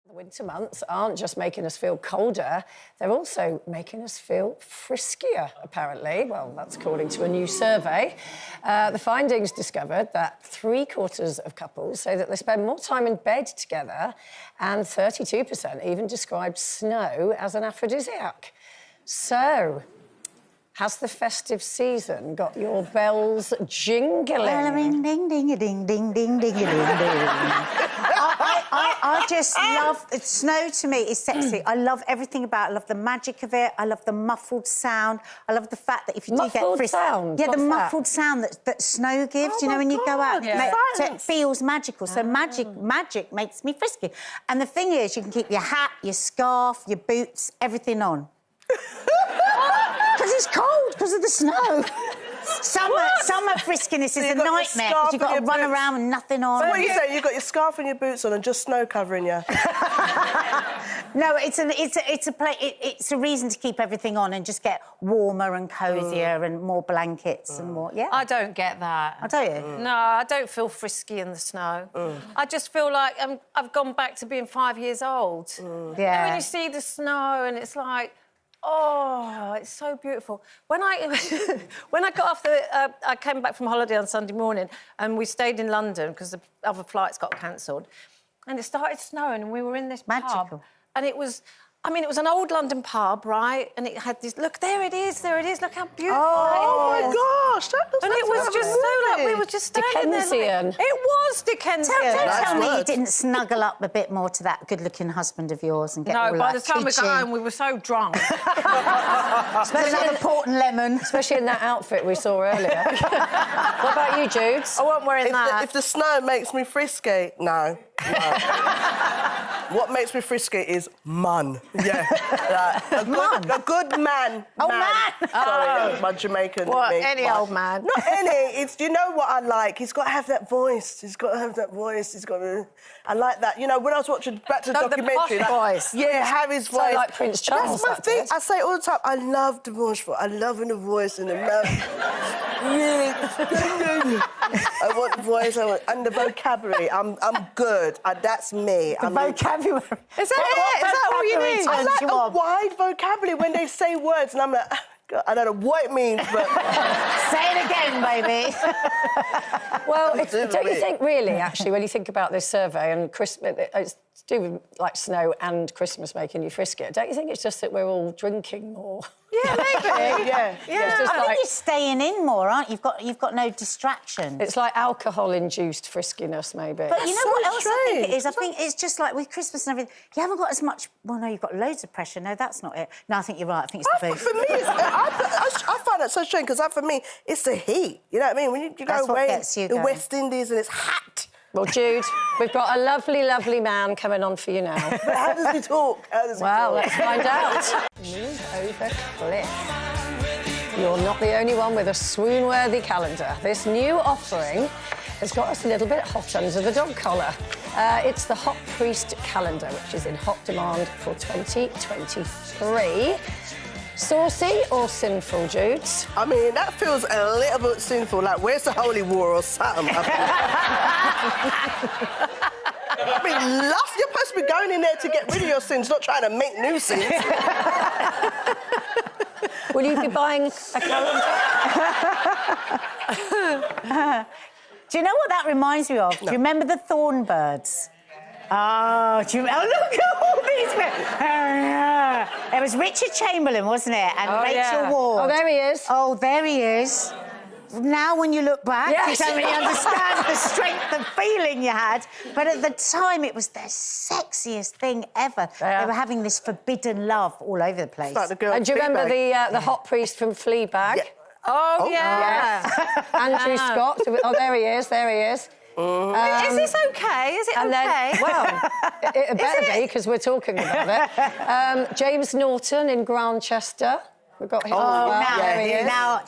The winter months aren't just making us feel colder, they're also making us feel friskier, apparently. Well, that's according to a new survey. The findings discovered that 3/4 of couples say that they spend more time in bed together, and 32% even described snow as an aphrodisiac. So, has the festive season got your bells jingling? Ding, ding, ding, ding, ding, ding, ding, ding. I just love it. Snow to me is sexy. I love everything about it. I love the magic of it. I love the muffled sound. I love the fact that if you do get muffled sound? yeah, What's the that? muffled sound that snow gives. You know, when you go out, so it feels magical. So magic makes me frisky. And the thing is, you can keep your hat, your scarf, your boots, everything on. Because it's cold, because of the snow. Summer friskiness is a nightmare because you've got to run around with nothing on. So what are you saying? You've got your scarf and your boots on and just snow covering you? No, it's a reason to keep everything on and just get warmer and cosier and more blankets and more. Yeah, I don't get that. I'll tell you. No, I don't feel frisky in the snow. I just feel like I've gone back to being 5 years old. Yeah. You know, when you see the snow and it's like, oh, it's so beautiful. When I got off I came back from holiday on Sunday morning and we stayed in London because the other flights got cancelled, and it started snowing and we were in this pub, and it was an old London pub, right? And it had this, look, there it is, look how beautiful Oh, it is. my gosh, And it was just so, like, we were just standing Dickensian. there. It was Dickensian. Don't tell me you words. didn't snuggle up a bit more to that good-looking husband of yours and get all No, by like the time we teaching. got home, we were so drunk. Another port and lemon. Especially in that outfit we saw earlier. What about you, Judes? I wasn't wearing that. If the snow makes me frisky, no. What makes me frisky is mun. Yeah. A good man. Oh, man! Sorry, my Jamaican. What, me. any old man? Not any. It's, you know what I like? He's got to have that voice. He's got to have that voice. He's got to... I like that. You know, when I was watching back to the documentary... The posh voice. Yeah, Harry's voice. like Prince Charles, That's my that thing. did. I say it all the time. I love the voice. I love in the voice and the mouth. I want the voice. And the vocabulary. I'm good. That's me. The vocabulary. Is that it? Is that all you need? I like a wide vocabulary when they say words, and I'm like, God, I don't know what it means, but... Say it again, baby. Well, don't you think, really, actually, when you think about this survey and Christmas, it's to do with, like, snow and Christmas making you friskier, don't you think it's just that we're all drinking more? Yeah, maybe. Yeah. It's just I think like, you're staying in more, aren't you? You've got no distraction. it's like alcohol-induced friskiness, maybe. But you know so what else I think it strange. is? I think it's just like with Christmas and everything, you haven't got as much... Well, no, you've got loads of pressure. No, that's not it. No, I think you're right. I think it's the For booze. me, I find that so strange, because for me, it's the heat. You know what I mean? When you go That's what away gets you the going. West Indies and it's hot. Well, Jude, we've got a lovely, lovely man coming on for you now. But how does he talk? Well, let's find out. Move over cliff. You're not the only one with a swoon-worthy calendar. This new offering has got us a little bit hot under the dog collar. It's the Hot Priest calendar, which is in hot demand for 2023. Saucy or sinful, Judes? I mean, that feels a little bit sinful. Like, where's the holy war or something? I mean, you're supposed to be going in there to get rid of your sins, not trying to make new sins. Will you be buying a calendar? Do you know what that reminds me of? Do you remember the Thornbirds? Oh, look at all these men. It was Richard Chamberlain, wasn't it? And Rachel Ward. Oh, there he is. Oh, there he is. Now, when you look back, Yes. you don't really understand the strength of feeling you had. But at the time, it was the sexiest thing ever. Yeah. They were having this forbidden love all over the place. Like the girl And do you remember Fleabag. the hot priest from Fleabag? Yeah. Oh, yeah. Andrew Scott. Oh, there he is, there he is. Is this OK? Is it And OK? then, well, it better be, because we're talking about it. James Norton in Grantchester. We've got him as well. Now, There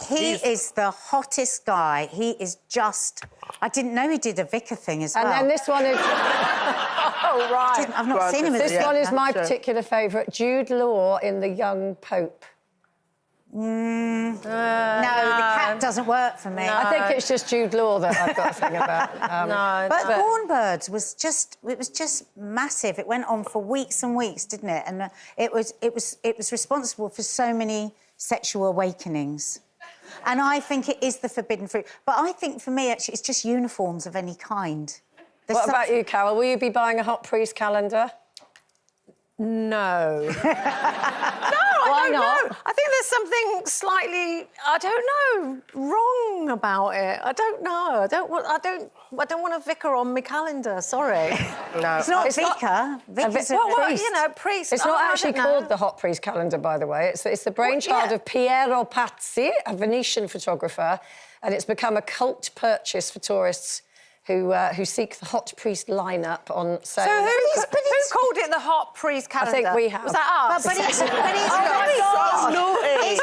he is. he is the hottest guy. He is just... I didn't know he did a vicar thing as well. And then this one is... Oh, right. I've not seen him as a This vicar. one is my particular favourite, Jude Law in The Young Pope. No, the cat doesn't work for me. I think it's just Jude Law that I've got a thing about. But Cornbirds was just massive. It went on for weeks and weeks, didn't it? And it was responsible for so many sexual awakenings. And I think it is the forbidden fruit. But I think for me, actually, it's just uniforms of any kind. What about you, Carol? Will you be buying a Hot Priest calendar? No. Why not? I think there's something slightly, I don't know, wrong about it. I don't know. I don't want a vicar on my calendar. Sorry. No, it's not vicar. Vicar's a priest. You know, priest. It's not actually called the Hot Priest calendar, by the way. It's the brainchild of Piero Pazzi, a Venetian photographer, and it's become a cult purchase for tourists who seek the Hot Priest lineup on sale. So who called it the Hot Priest calendar? I think we have. Was that us? But it's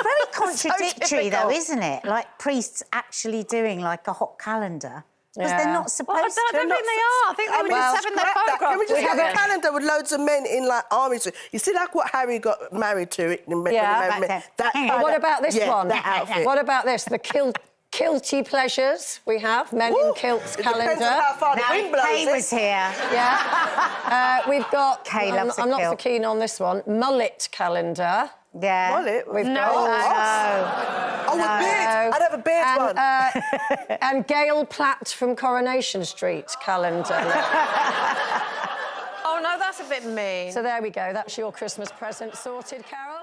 very contradictory, though, isn't it? Like priests actually doing like a hot calendar. Because they're not supposed to. I don't think they are. I think they were just having their photograph. Can we just have a calendar with loads of men in, like, army suits? You see, like what Harry got married to? What about this one? That outfit. What about this? The kilty pleasures we have, men in kilts calendar. Depends on how far the wind blows. Kay was here. Yeah. We've got... Kay loves I'm a not so kilt. keen on this one. Mullet calendar. Yeah. Mullet? We've got... Oh, with beard. I'd have a beard one. And Gail Platt from Coronation Street calendar. Oh, no, that's a bit mean. So there we go. That's your Christmas present sorted, Carol.